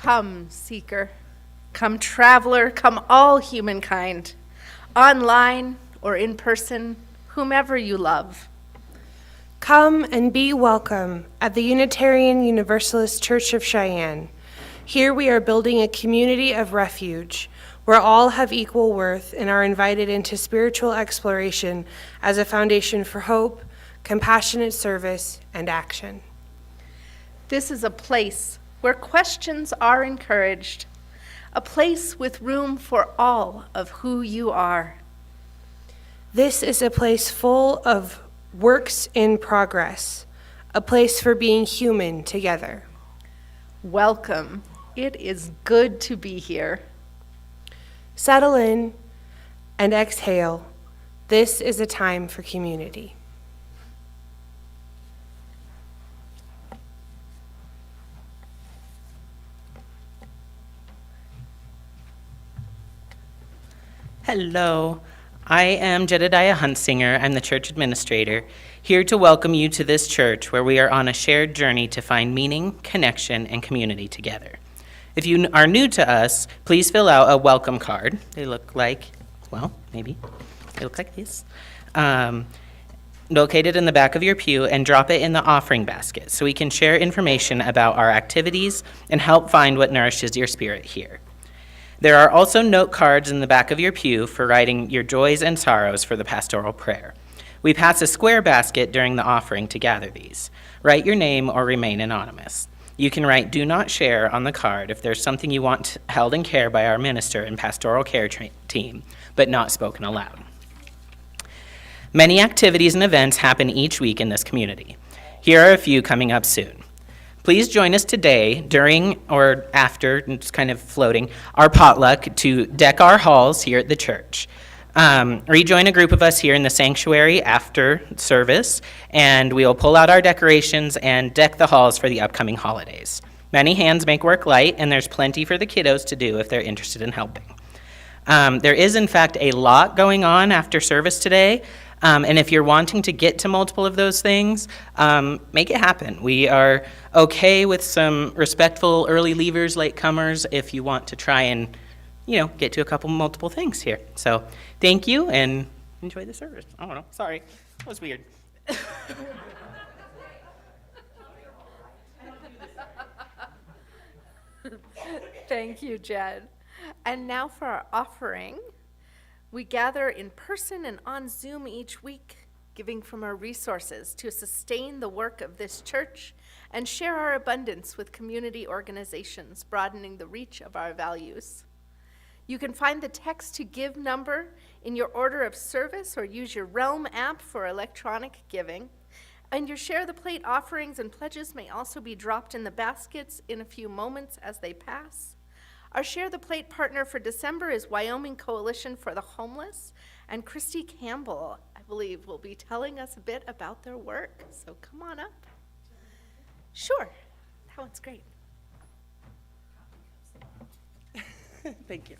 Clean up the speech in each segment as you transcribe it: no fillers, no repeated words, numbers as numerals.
Come, seeker, come, traveler, come, all humankind, online or in person, whomever you love. Come and be welcome at the Unitarian Universalist Church of Cheyenne. Here we are building a community of refuge where all have equal worth and are invited into spiritual exploration as a foundation for hope, compassionate service, and action. This is a place where questions are encouraged, a place with room for all of who you are. This is a place full of works in progress, a place for being human together. Welcome. It is good to be here. Settle in and exhale. This is a time for community. Hello, I am Jedediah Huntsinger. I'm the church administrator, here to welcome you to this church where we are on a shared journey to find meaning, connection, and community together. If you are new to us, please fill out a welcome card. They look like, well, maybe, they look like this. Located in the back of your pew, and drop it in the offering basket so we can share information about our activities and help find what nourishes your spirit here. There are also note cards in the back of your pew for writing your joys and sorrows for the pastoral prayer. We pass a square basket during the offering to gather these. Write your name or remain anonymous. You can write "Do Not Share" on the card if there's something you want held in care by our minister and pastoral care team, but not spoken aloud. Many activities and events happen each week in this community. Here are a few coming up soon. Please join us today during or after, it's kind of floating, our potluck to deck our halls here at the church. Rejoin a group of us here in the sanctuary after service, and we'll pull out our decorations and deck the halls for the upcoming holidays. Many hands make work light, and there's plenty for the kiddos to do if they're interested in helping. There is, in fact, a lot going on after service today. And if you're wanting to get to multiple of those things, make it happen. We are okay with some respectful early leavers, latecomers, if you want to try and, get to a couple multiple things here. So thank you and enjoy the service. I don't know, sorry, that was weird. Thank you, Jed. And now for our offering. We gather in person and on Zoom each week, giving from our resources to sustain the work of this church and share our abundance with community organizations, broadening the reach of our values. You can find the text to give number in your order of service or use your Realm app for electronic giving. And your Share the Plate offerings and pledges may also be dropped in the baskets in a few moments as they pass. Our Share the Plate partner for December is Wyoming Coalition for the Homeless, and Christy Campbell, I believe, will be telling us a bit about their work. So come on up. Sure, that one's great. Thank you.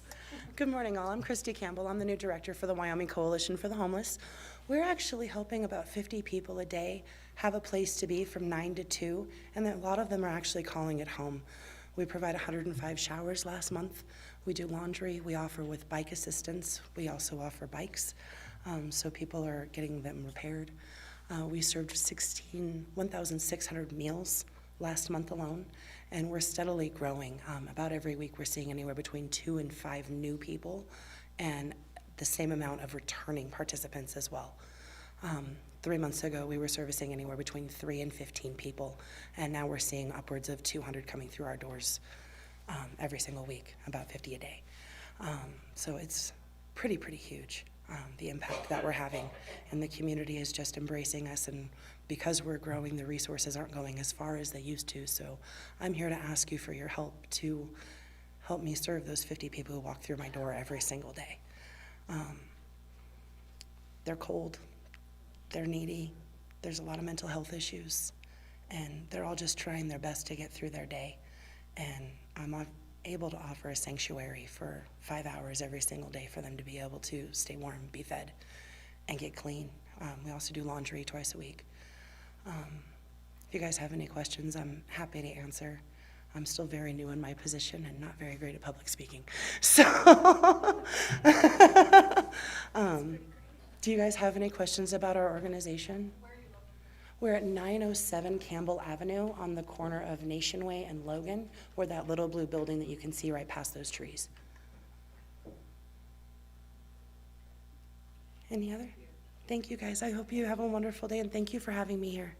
Good morning, all. I'm Christy Campbell. I'm the new director for the Wyoming Coalition for the Homeless. We're actually helping about 50 people a day have a place to be from 9 to 2, and a lot of them are actually calling it home. We provide 105 showers last month. We do laundry. We offer with bike assistance. We also offer bikes, so people are getting them repaired. We served 1,600 meals last month alone, and we're steadily growing. About every week we're seeing anywhere between 2 and 5 new people, and the same amount of returning participants as well. 3 months ago, we were servicing anywhere between 3 and 15 people, and now we're seeing upwards of 200 coming through our doors every single week, about 50 a day. So it's pretty huge, the impact that we're having, and the community is just embracing us, and because we're growing, the resources aren't going as far as they used to, so I'm here to ask you for your help to help me serve those 50 people who walk through my door every single day. They're cold. They're needy, there's a lot of mental health issues, and they're all just trying their best to get through their day. And I'm able to offer a sanctuary for 5 hours every single day for them to be able to stay warm, be fed, and get clean. We also do laundry twice a week. If you guys have any questions, I'm happy to answer. I'm still very new in my position and not very great at public speaking. So, do you guys have any questions about our organization? We're at 907 Campbell Avenue on the corner of Nation Way and Logan. We're that little blue building that you can see right past those trees. Any other? Thank you, guys. I hope you have a wonderful day, and thank you for having me here.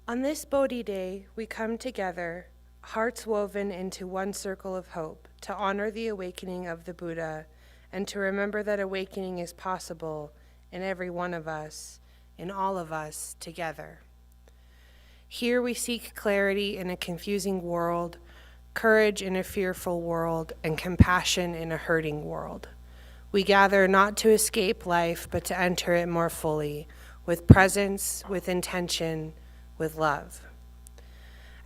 On this Bodhi day, we come together, hearts woven into one circle of hope, to honor the awakening of the Buddha and to remember that awakening is possible in every one of us, in all of us together. Here we seek clarity in a confusing world, courage in a fearful world, and compassion in a hurting world. We gather not to escape life, but to enter it more fully, with presence, with intention, with love.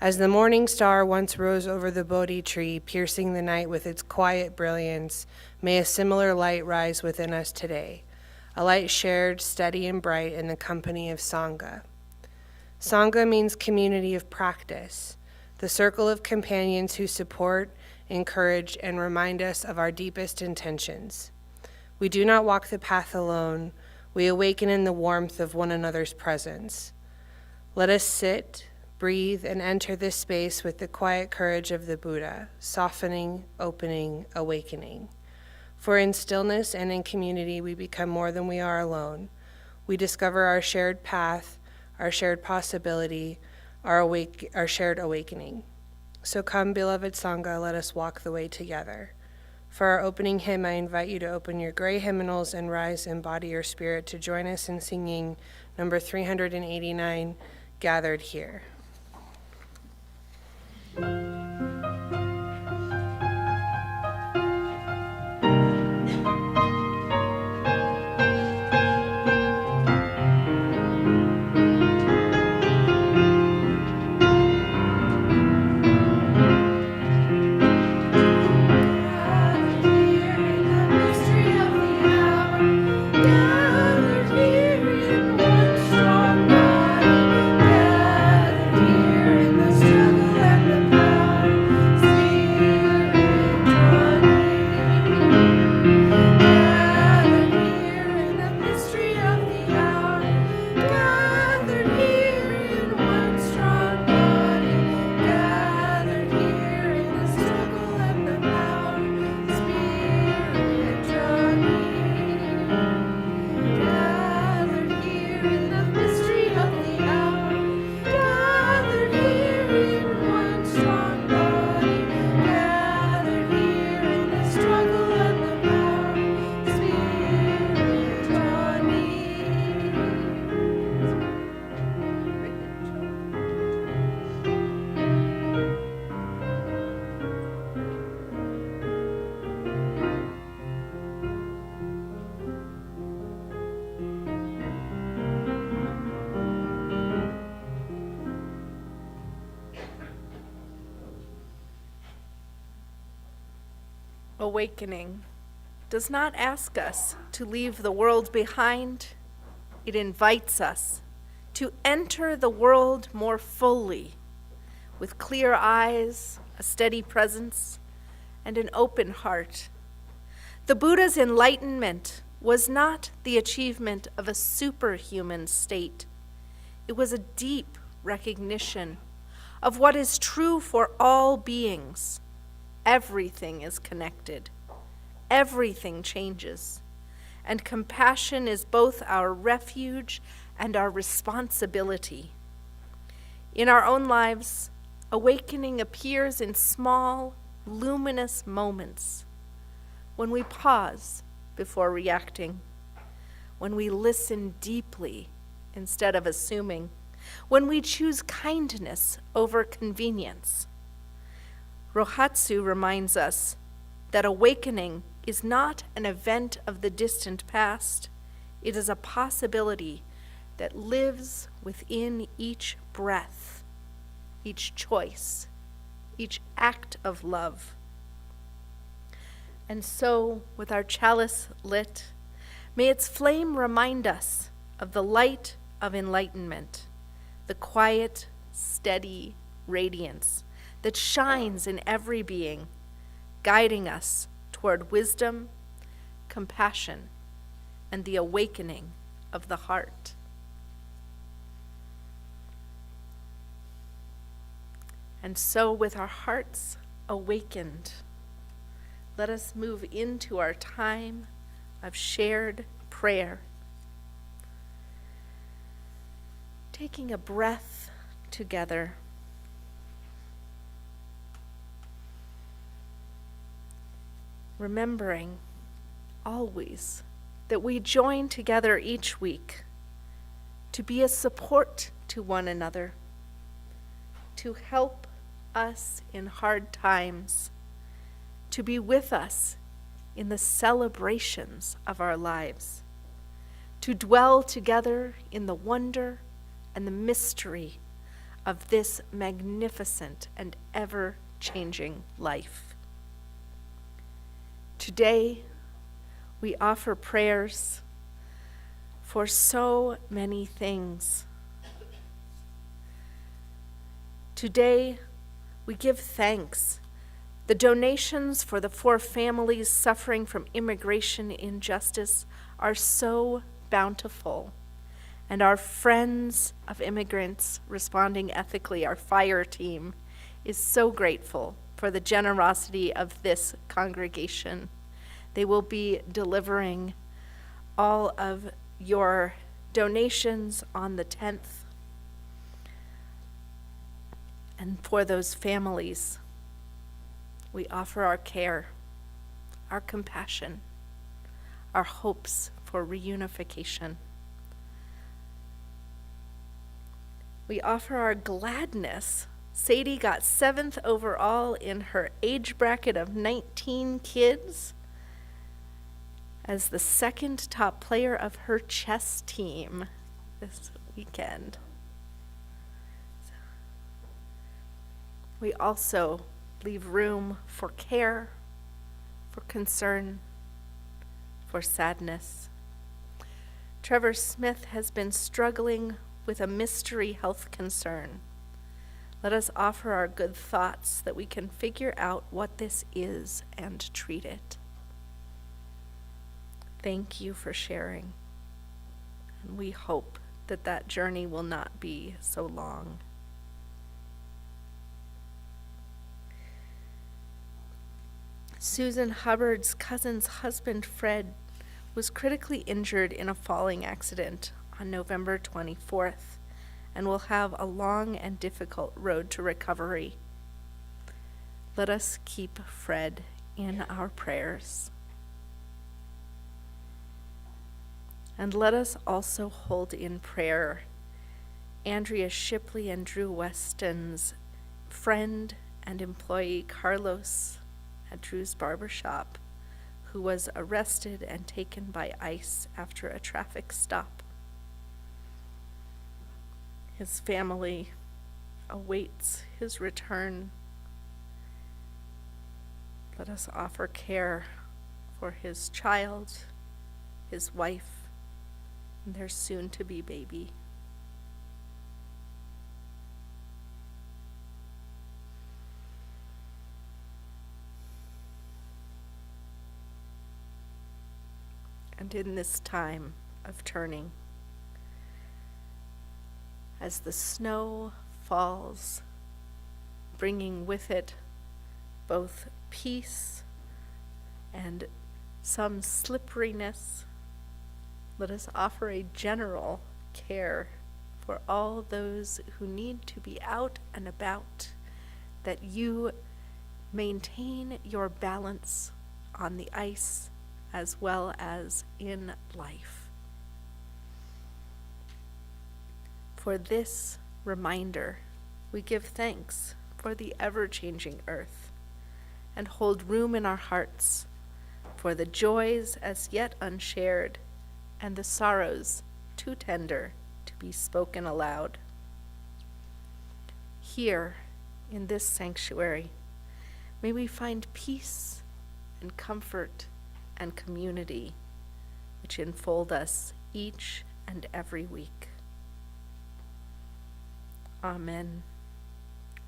As the morning star once rose over the Bodhi tree, piercing the night with its quiet brilliance, may a similar light rise within us today, a light shared, steady, and bright in the company of Sangha. Sangha means community of practice, the circle of companions who support, encourage, and remind us of our deepest intentions. We do not walk the path alone. We awaken in the warmth of one another's presence. Let us sit, breathe, and enter this space with the quiet courage of the Buddha, softening, opening, awakening. For in stillness and in community, we become more than we are alone. We discover our shared path, our shared possibility, our shared awakening. So come, beloved Sangha, let us walk the way together. For our opening hymn, I invite you to open your gray hymnals and rise in body or spirit to join us in singing number 389, Gathered Here. Awakening does not ask us to leave the world behind. It invites us to enter the world more fully, with clear eyes, a steady presence, and an open heart. The Buddha's enlightenment was not the achievement of a superhuman state. It was a deep recognition of what is true for all beings. Everything is connected. Everything changes. And compassion is both our refuge and our responsibility. In our own lives, awakening appears in small, luminous moments. When we pause before reacting. When we listen deeply instead of assuming. When we choose kindness over convenience. Rohatsu reminds us that awakening is not an event of the distant past. It is a possibility that lives within each breath, each choice, each act of love. And so, with our chalice lit, may its flame remind us of the light of enlightenment, the quiet, steady radiance that shines in every being, guiding us toward wisdom, compassion, and the awakening of the heart. And so, with our hearts awakened, let us move into our time of shared prayer. Taking a breath together. Remembering always that we join together each week to be a support to one another, to help us in hard times, to be with us in the celebrations of our lives, to dwell together in the wonder and the mystery of this magnificent and ever-changing life. Today, we offer prayers for so many things. Today, we give thanks. The donations for the 4 families suffering from immigration injustice are so bountiful. And our friends of immigrants responding ethically, our fire team, is so grateful for the generosity of this congregation. They will be delivering all of your donations on the 10th. And for those families, we offer our care, our compassion, our hopes for reunification. We offer our gladness. Sadie got 7th overall in her age bracket of 19 kids as the second top player of her chess team this weekend. We also leave room for care, for concern, for sadness. Trevor Smith has been struggling with a mystery health concern. Let us offer our good thoughts that we can figure out what this is and treat it. Thank you for sharing. And we hope that that journey will not be so long. Susan Hubbard's cousin's husband, Fred, was critically injured in a falling accident on November 24th and will have a long and difficult road to recovery. Let us keep Fred in our prayers. And let us also hold in prayer Andrea Shipley and Drew Weston's friend and employee Carlos at Drew's barbershop, who was arrested and taken by ICE after a traffic stop. His family awaits his return. Let us offer care for his child, his wife, and their soon-to-be baby. And in this time of turning, as the snow falls, bringing with it both peace and some slipperiness, let us offer a general care for all those who need to be out and about, that you maintain your balance on the ice as well as in life. For this reminder, we give thanks for the ever-changing earth and hold room in our hearts for the joys as yet unshared and the sorrows too tender to be spoken aloud. Here, in this sanctuary, may we find peace and comfort and community which enfold us each and every week. Amen,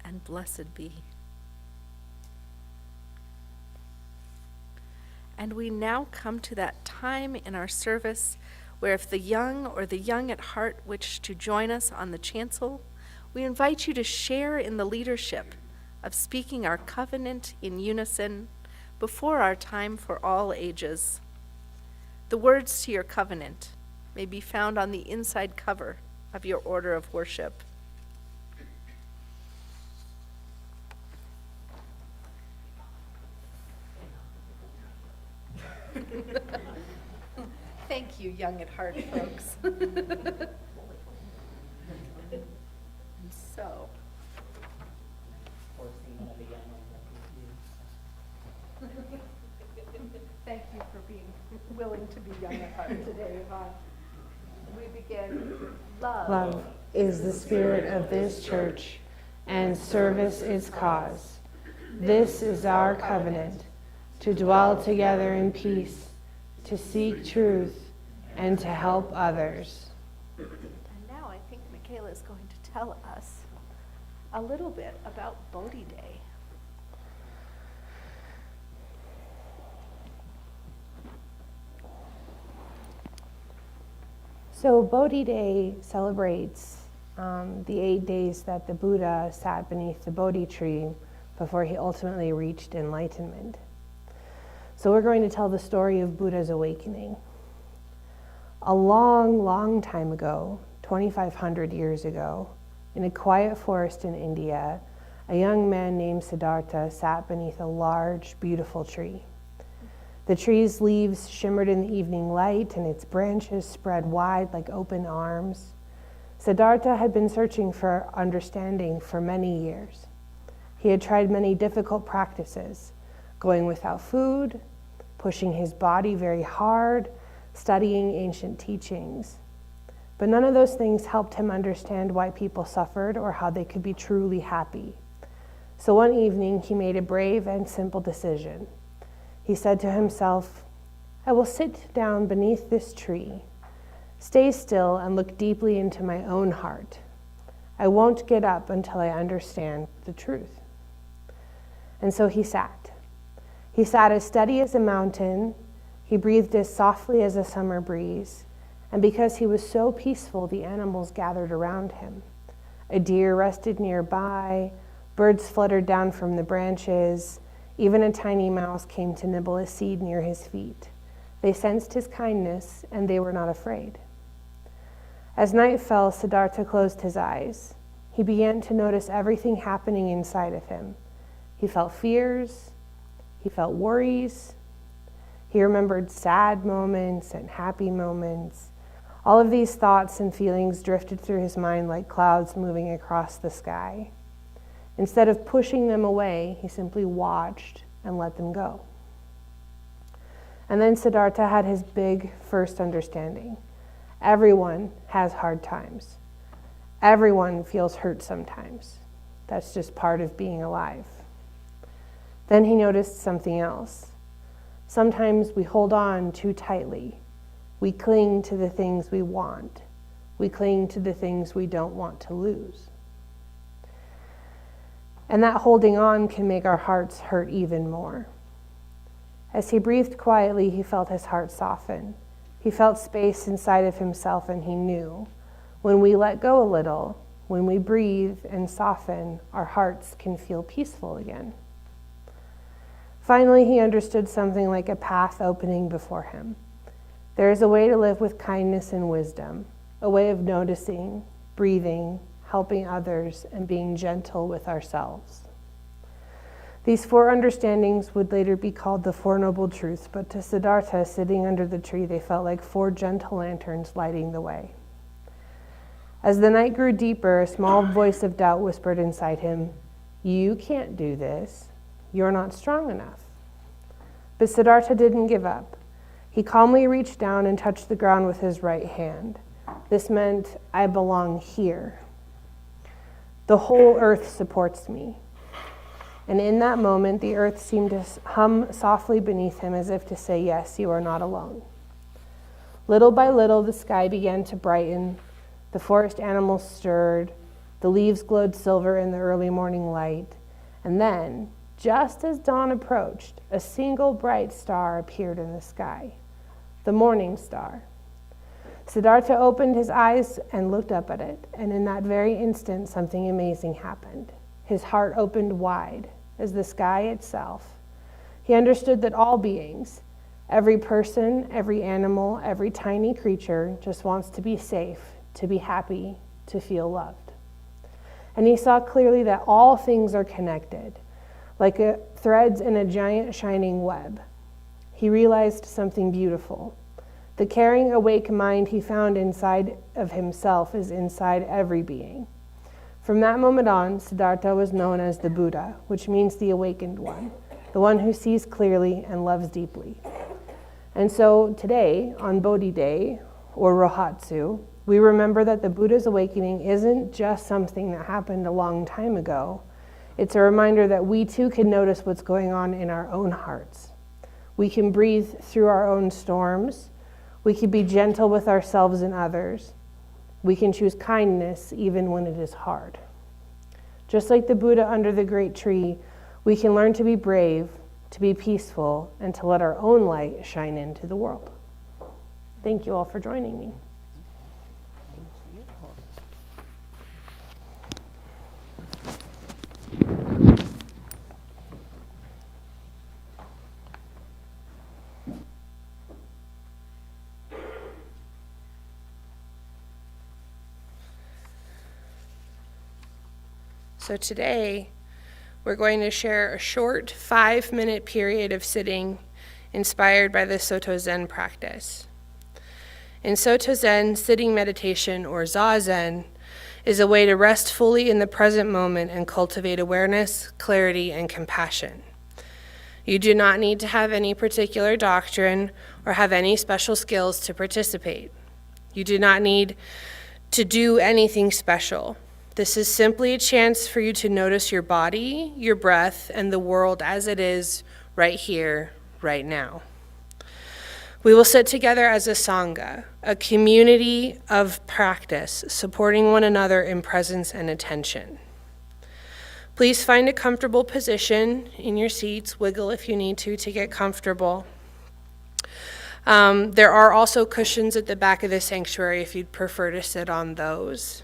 and blessed be. And we now come to that time in our service where if the young or the young at heart wish to join us on the chancel, we invite you to share in the leadership of speaking our covenant in unison before our time for all ages. The words to your covenant may be found on the inside cover of your order of worship. Thank you, young at heart folks. So, thank you for being willing to be young at heart today, Yvonne. We begin. Love is the spirit of this church, and service its cause. This is our covenant, to dwell together in peace, to seek truth, and to help others. And now I think Michaela is going to tell us a little bit about Bodhi Day. So Bodhi Day celebrates the 8 days that the Buddha sat beneath the Bodhi tree before he ultimately reached enlightenment. So we're going to tell the story of Buddha's awakening. A long, long time ago, 2,500 years ago, in a quiet forest in India, a young man named Siddhartha sat beneath a large, beautiful tree. The tree's leaves shimmered in the evening light, and its branches spread wide like open arms. Siddhartha had been searching for understanding for many years. He had tried many difficult practices, going without food, pushing his body very hard, studying ancient teachings. But none of those things helped him understand why people suffered or how they could be truly happy. So one evening, he made a brave and simple decision. He said to himself, "I will sit down beneath this tree, stay still and look deeply into my own heart. I won't get up until I understand the truth." And so he sat. He sat as steady as a mountain. He breathed as softly as a summer breeze. And because he was so peaceful, the animals gathered around him. A deer rested nearby. Birds fluttered down from the branches. Even a tiny mouse came to nibble a seed near his feet. They sensed his kindness, and they were not afraid. As night fell, Siddhartha closed his eyes. He began to notice everything happening inside of him. He felt fears. He felt worries. He remembered sad moments and happy moments. All of these thoughts and feelings drifted through his mind like clouds moving across the sky. Instead of pushing them away, he simply watched and let them go. And then Siddhartha had his big first understanding. Everyone has hard times. Everyone feels hurt sometimes. That's just part of being alive. Then he noticed something else. Sometimes we hold on too tightly. We cling to the things we want. We cling to the things we don't want to lose. And that holding on can make our hearts hurt even more. As he breathed quietly, he felt his heart soften. He felt space inside of himself, and he knew when we let go a little, when we breathe and soften, our hearts can feel peaceful again. Finally, he understood something like a path opening before him. There is a way to live with kindness and wisdom, a way of noticing, breathing, helping others, and being gentle with ourselves. These 4 understandings would later be called the 4 Noble Truths, but to Siddhartha, sitting under the tree, they felt like 4 gentle lanterns lighting the way. As the night grew deeper, a small voice of doubt whispered inside him, "You can't do this. You're not strong enough." But Siddhartha didn't give up. He calmly reached down and touched the ground with his right hand. This meant, "I belong here. The whole earth supports me." And in that moment, the earth seemed to hum softly beneath him as if to say, "Yes, you are not alone." Little by little, the sky began to brighten. The forest animals stirred. The leaves glowed silver in the early morning light. And then, just as dawn approached, a single bright star appeared in the sky, the morning star. Siddhartha opened his eyes and looked up at it, and in that very instant, something amazing happened. His heart opened wide as the sky itself. He understood that all beings, every person, every animal, every tiny creature, just wants to be safe, to be happy, to feel loved. And he saw clearly that all things are connected, like threads in a giant shining web. He realized something beautiful. The caring, awake mind he found inside of himself is inside every being. From that moment on, Siddhartha was known as the Buddha, which means the awakened one, the one who sees clearly and loves deeply. And so today, on Bodhi Day, or Rohatsu, we remember that the Buddha's awakening isn't just something that happened a long time ago. It's a reminder that we too can notice what's going on in our own hearts. We can breathe through our own storms. We can be gentle with ourselves and others. We can choose kindness even when it is hard. Just like the Buddha under the great tree, we can learn to be brave, to be peaceful, and to let our own light shine into the world. Thank you all for joining me. So today, we're going to share a short 5-minute period of sitting inspired by the Soto Zen practice. In Soto Zen, sitting meditation, or Zazen, is a way to rest fully in the present moment and cultivate awareness, clarity, and compassion. You do not need to have any particular doctrine or have any special skills to participate. You do not need to do anything special. This is simply a chance for you to notice your body, your breath, and the world as it is right here, right now. We will sit together as a Sangha, a community of practice, supporting one another in presence and attention. Please find a comfortable position in your seats. Wiggle if you need to get comfortable. There are also cushions at the back of the sanctuary if you'd prefer to sit on those.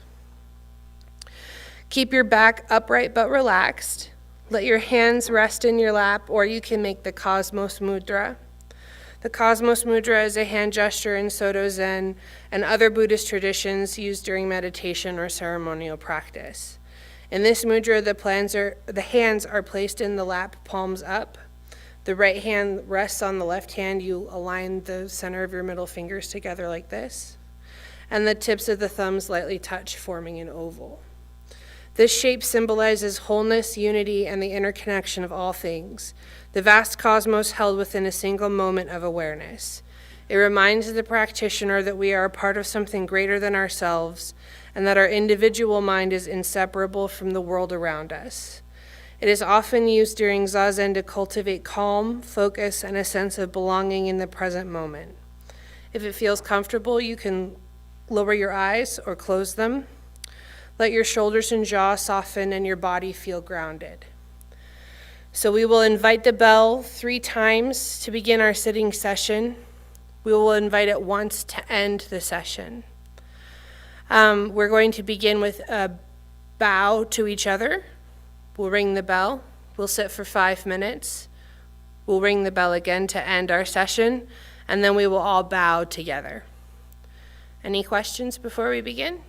Keep your back upright but relaxed. Let your hands rest in your lap, or you can make the Cosmos Mudra. The Cosmos Mudra is a hand gesture in Soto Zen and other Buddhist traditions used during meditation or ceremonial practice. In this mudra, the hands are placed in the lap, palms up. The right hand rests on the left hand. You align the center of your middle fingers together like this. And the tips of the thumbs lightly touch, forming an oval. This shape symbolizes wholeness, unity, and the interconnection of all things, the vast cosmos held within a single moment of awareness. It reminds the practitioner that we are a part of something greater than ourselves, and that our individual mind is inseparable from the world around us. It is often used during Zazen to cultivate calm, focus, and a sense of belonging in the present moment. If it feels comfortable, you can lower your eyes or close them. Let your shoulders and jaw soften and your body feel grounded. So we will invite the bell 3 times to begin our sitting session. We will invite it once to end the session. We're going to begin with a bow to each other. We'll ring the bell. We'll sit for 5 minutes. We'll ring the bell again to end our session, and then we will all bow together. Any questions before we begin?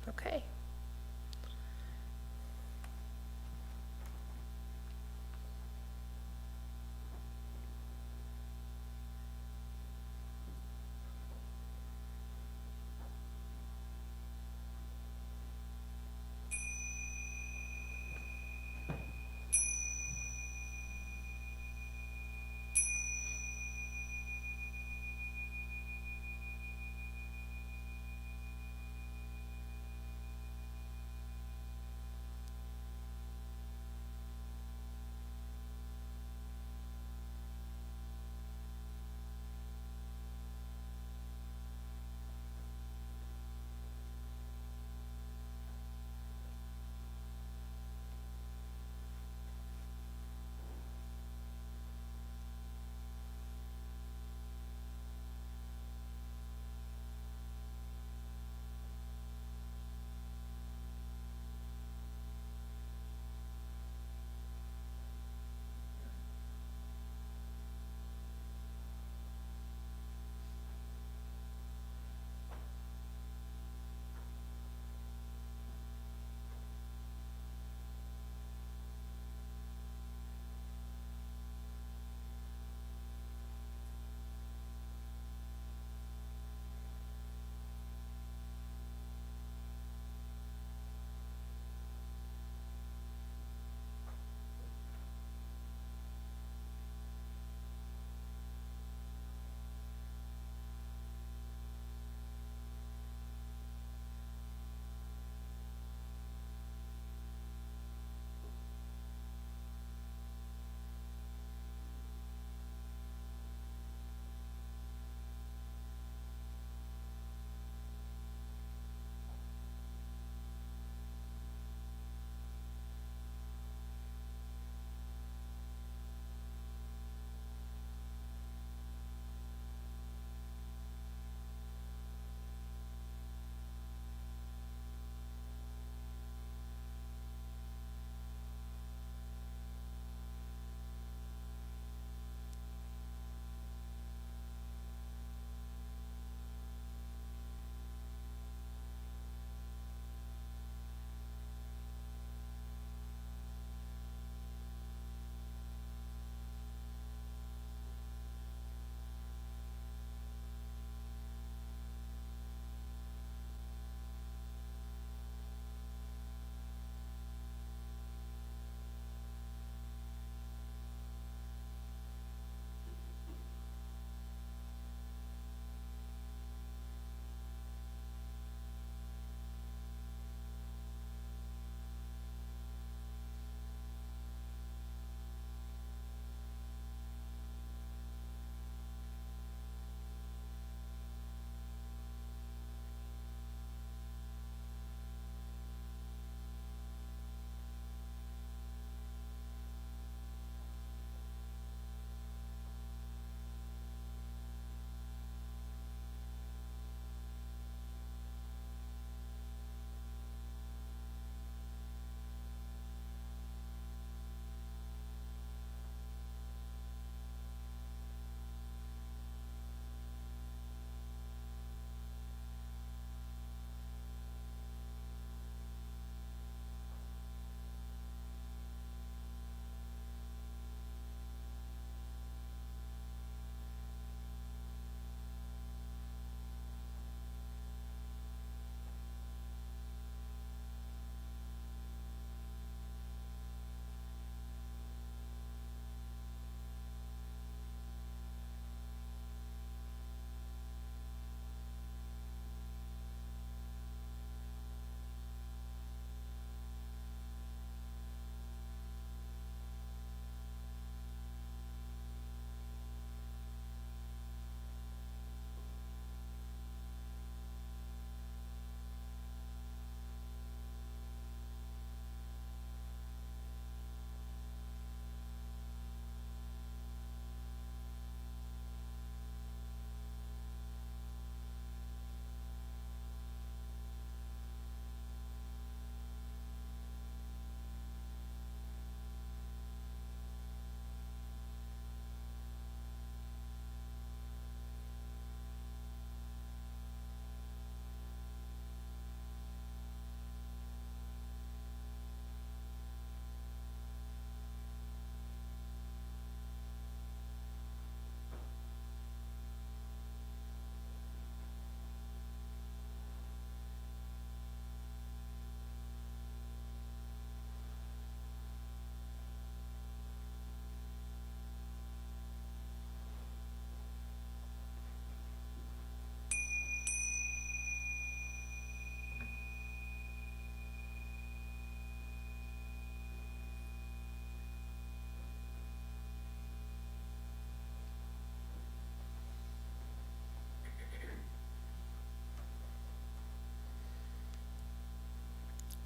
Okay.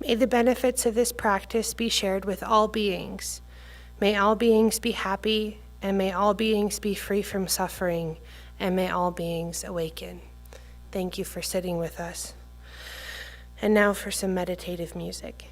May the benefits of this practice be shared with all beings. May all beings be happy, and may all beings be free from suffering, and may all beings awaken. Thank you for sitting with us. And now for some meditative music.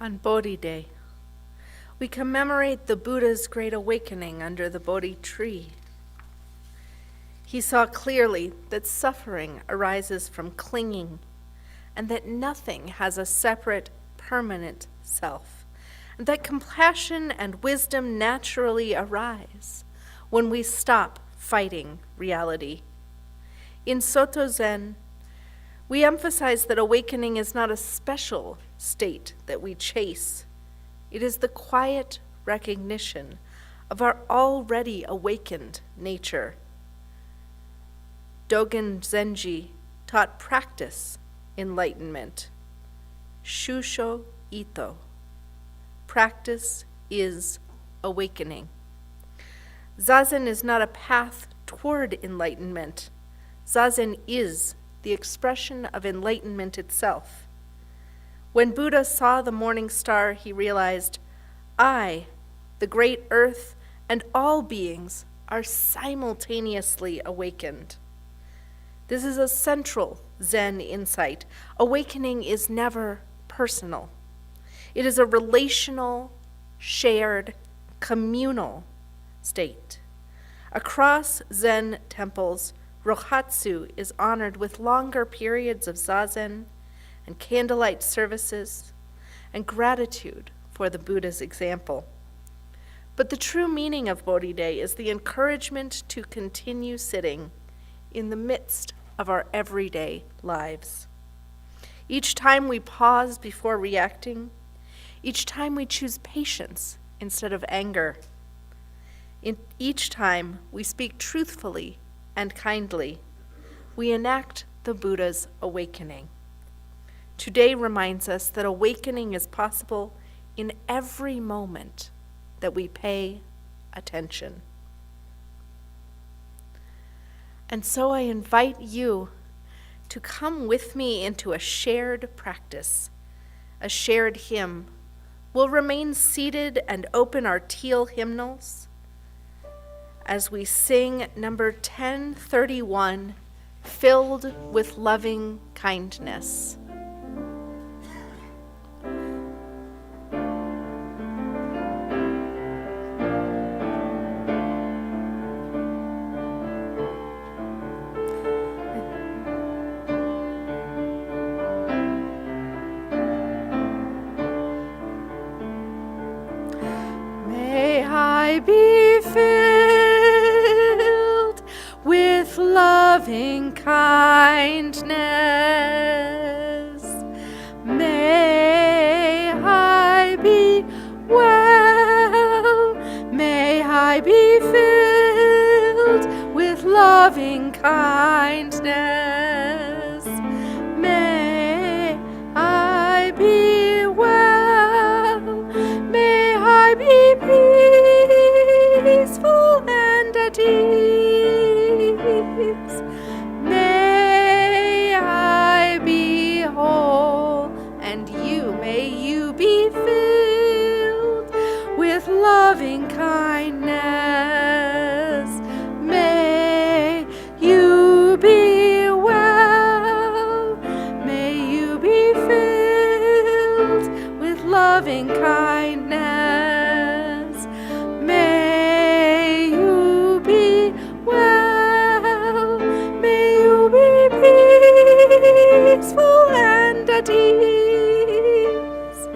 On Bodhi Day, we commemorate the Buddha's great awakening under the Bodhi tree. He saw clearly that suffering arises from clinging, and that nothing has a separate, permanent self, and that compassion and wisdom naturally arise when we stop fighting reality. In Soto Zen, we emphasize that awakening is not a special state that we chase. It is the quiet recognition of our already awakened nature. Dogen Zenji taught practice enlightenment. Shusho Ito. Practice is awakening. Zazen is not a path toward enlightenment. Zazen is the expression of enlightenment itself. When Buddha saw the morning star, he realized, I, the great earth, and all beings are simultaneously awakened. This is a central Zen insight. Awakening is never personal. It is a relational, shared, communal state. Across Zen temples, Rohatsu is honored with longer periods of zazen and candlelight services and gratitude for the Buddha's example. But the true meaning of Bodhi Day is the encouragement to continue sitting in the midst of our everyday lives. Each time we pause before reacting, each time we choose patience instead of anger, each time we speak truthfully and kindly, we enact the Buddha's awakening. Today reminds us that awakening is possible in every moment that we pay attention. And so I invite you to come with me into a shared practice, a shared hymn. We'll remain seated and open our teal hymnals as we sing number 1031, Filled with Loving Kindness. May I be filled with loving kindness. May I be well. May I be filled with loving kindness. May I be well. May I be peaceful and at ease. May I be whole, and may you be filled with loving kindness. May you be well. May you be filled with loving kindness. May you be well. May you be peaceful and at ease.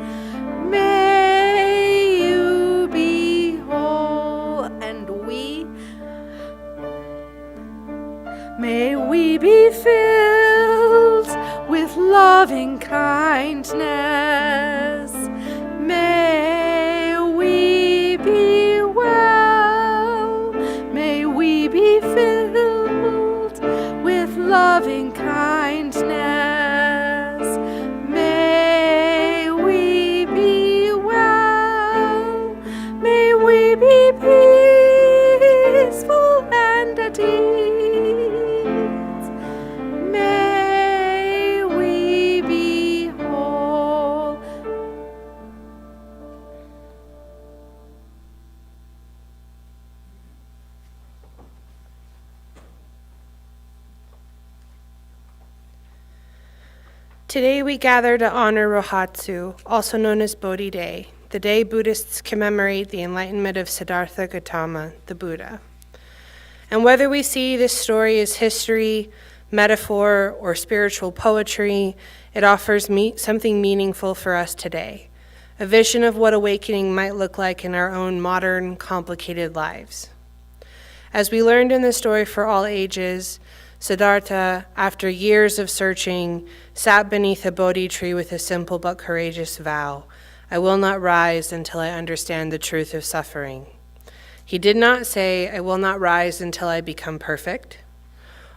May you be whole, and may we be filled with loving kindness. May we be well. May we be filled with loving kindness. May we be well. May we be peaceful and at ease. May we be whole. Today we gather to honor Rohatsu, also known as Bodhi Day, the day Buddhists commemorate the enlightenment of Siddhartha Gautama, the Buddha. And whether we see this story as history, metaphor, or spiritual poetry, it offers something meaningful for us today, a vision of what awakening might look like in our own modern, complicated lives. As we learned in the story for all ages, Siddhartha, after years of searching, sat beneath a Bodhi tree with a simple but courageous vow: I will not rise until I understand the truth of suffering. He did not say, I will not rise until I become perfect,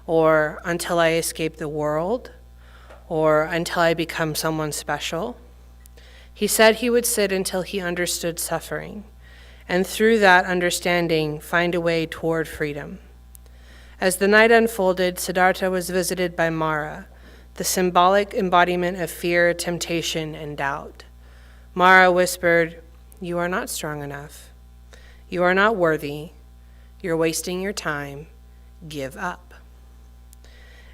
or until I escape the world, or until I become someone special. He said he would sit until he understood suffering, and through that understanding, find a way toward freedom. As the night unfolded, Siddhartha was visited by Mara, the symbolic embodiment of fear, temptation, and doubt. Mara whispered, "You are not strong enough. You are not worthy. You're wasting your time. Give up."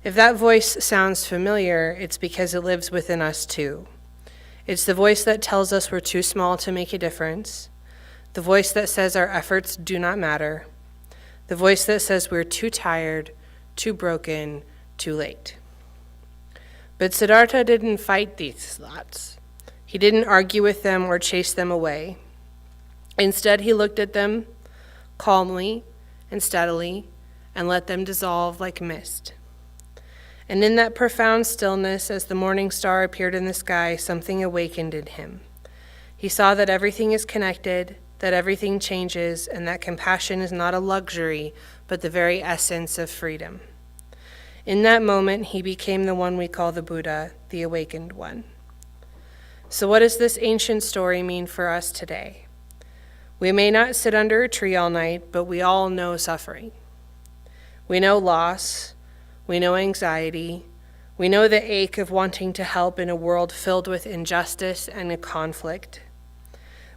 If that voice sounds familiar, it's because it lives within us too. It's the voice that tells us we're too small to make a difference, the voice that says our efforts do not matter, the voice that says we're too tired, too broken, too late. But Siddhartha didn't fight these thoughts. He didn't argue with them or chase them away. Instead, he looked at them calmly and steadily and let them dissolve like mist. And in that profound stillness, as the morning star appeared in the sky, something awakened in him. He saw that everything is connected, that everything changes, and that compassion is not a luxury, but the very essence of freedom. In that moment, he became the one we call the Buddha, the awakened one. So what does this ancient story mean for us today? We may not sit under a tree all night, but we all know suffering. We know loss. We know anxiety. We know the ache of wanting to help in a world filled with injustice and conflict.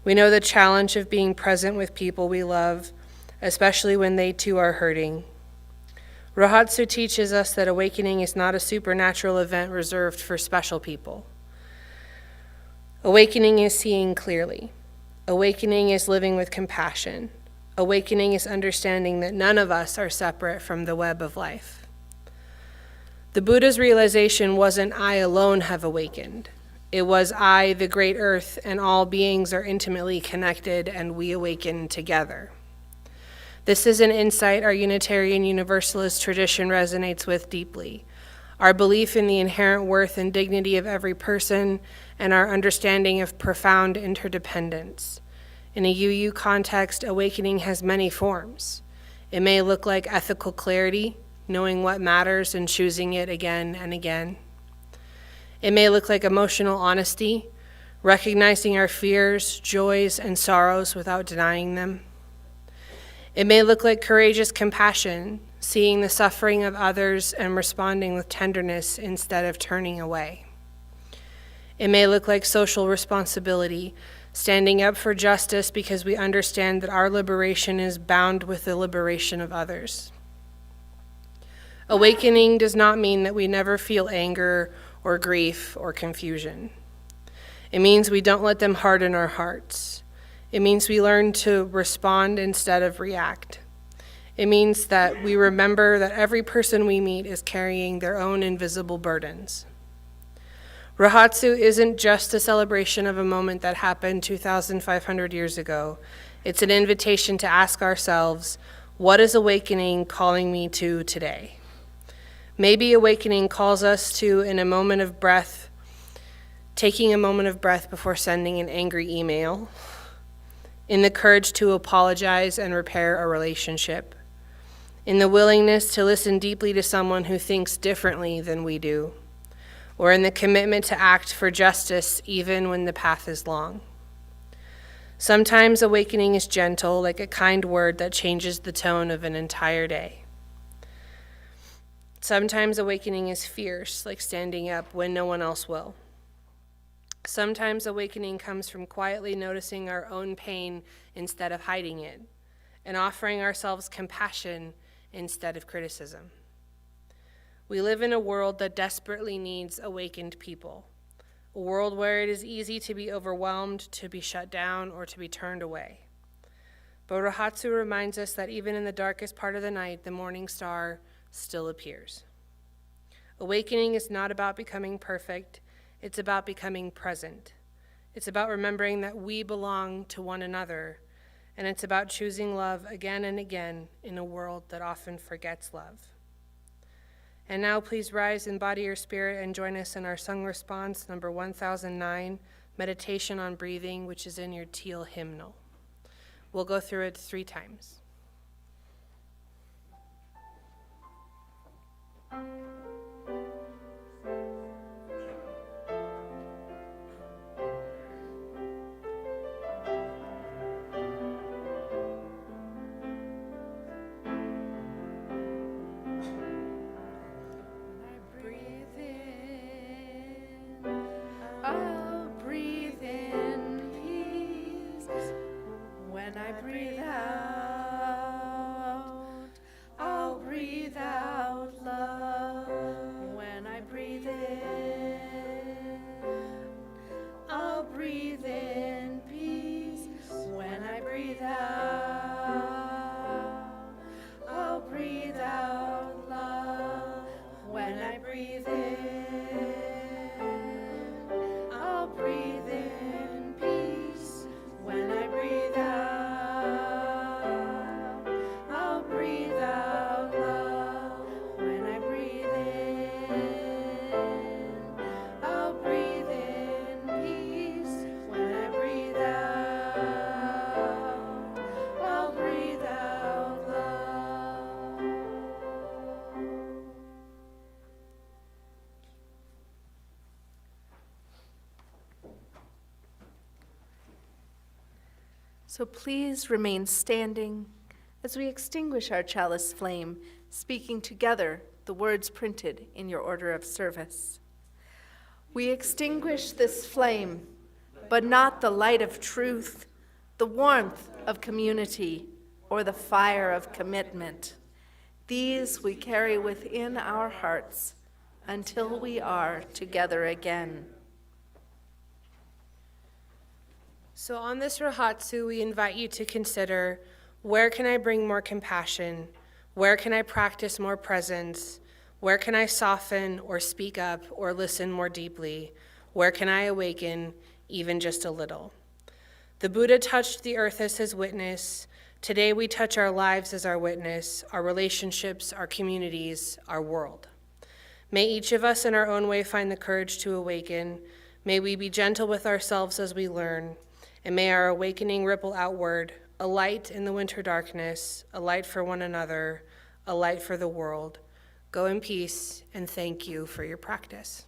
We know the challenge of being present with people we love, especially when they too are hurting. Rohatsu teaches us that awakening is not a supernatural event reserved for special people. Awakening is seeing clearly. Awakening is living with compassion. Awakening is understanding that none of us are separate from the web of life. The Buddha's realization wasn't I alone have awakened. It was I, the great earth, and all beings are intimately connected, and we awaken together. This is an insight our Unitarian Universalist tradition resonates with deeply. Our belief in the inherent worth and dignity of every person, and our understanding of profound interdependence. In a UU context, awakening has many forms. It may look like ethical clarity, knowing what matters and choosing it again and again. It may look like emotional honesty, recognizing our fears, joys, and sorrows without denying them. It may look like courageous compassion, seeing the suffering of others and responding with tenderness instead of turning away. It may look like social responsibility, standing up for justice because we understand that our liberation is bound with the liberation of others. Awakening does not mean that we never feel anger or grief or confusion. It means we don't let them harden our hearts. It means we learn to respond instead of react. It means that we remember that every person we meet is carrying their own invisible burdens. Rohatsu isn't just a celebration of a moment that happened 2,500 years ago. It's an invitation to ask ourselves, what is awakening calling me to today? Maybe awakening calls us to, in a moment of breath, taking a moment of breath before sending an angry email, in the courage to apologize and repair a relationship, in the willingness to listen deeply to someone who thinks differently than we do, or in the commitment to act for justice even when the path is long. Sometimes awakening is gentle, like a kind word that changes the tone of an entire day. Sometimes awakening is fierce, like standing up when no one else will. Sometimes awakening comes from quietly noticing our own pain instead of hiding it, and offering ourselves compassion instead of criticism. We live in a world that desperately needs awakened people, a world where it is easy to be overwhelmed, to be shut down, or to be turned away. But Rohatsu reminds us that even in the darkest part of the night, the morning star still appears. Awakening is not about becoming perfect, it's about becoming present. It's about remembering that we belong to one another, and it's about choosing love again and again in a world that often forgets love. And now please rise, embody your spirit, and join us in our sung response, number 1009, Meditation on Breathing, which is in your teal hymnal. We'll go through it 3 times. I'll breathe in peace. When I breathe out, I'll breathe out love. When I breathe in, I'll breathe in peace. When I breathe out, I'll breathe out love. When I breathe in, I'll breathe in peace. When I breathe out, I'll breathe out love. When I breathe in, I'll breathe in peace. When I breathe out, I'll breathe out love. So please remain standing as we extinguish our chalice flame, speaking together the words printed in your order of service. We extinguish this flame, but not the light of truth, the warmth of community, or the fire of commitment. These we carry within our hearts until we are together again. So on this Rohatsu, we invite you to consider, where can I bring more compassion? Where can I practice more presence? Where can I soften or speak up or listen more deeply? Where can I awaken even just a little? The Buddha touched the earth as his witness. Today we touch our lives as our witness, our relationships, our communities, our world. May each of us in our own way find the courage to awaken. May we be gentle with ourselves as we learn. And may our awakening ripple outward, a light in the winter darkness, a light for one another, a light for the world. Go in peace, and thank you for your practice.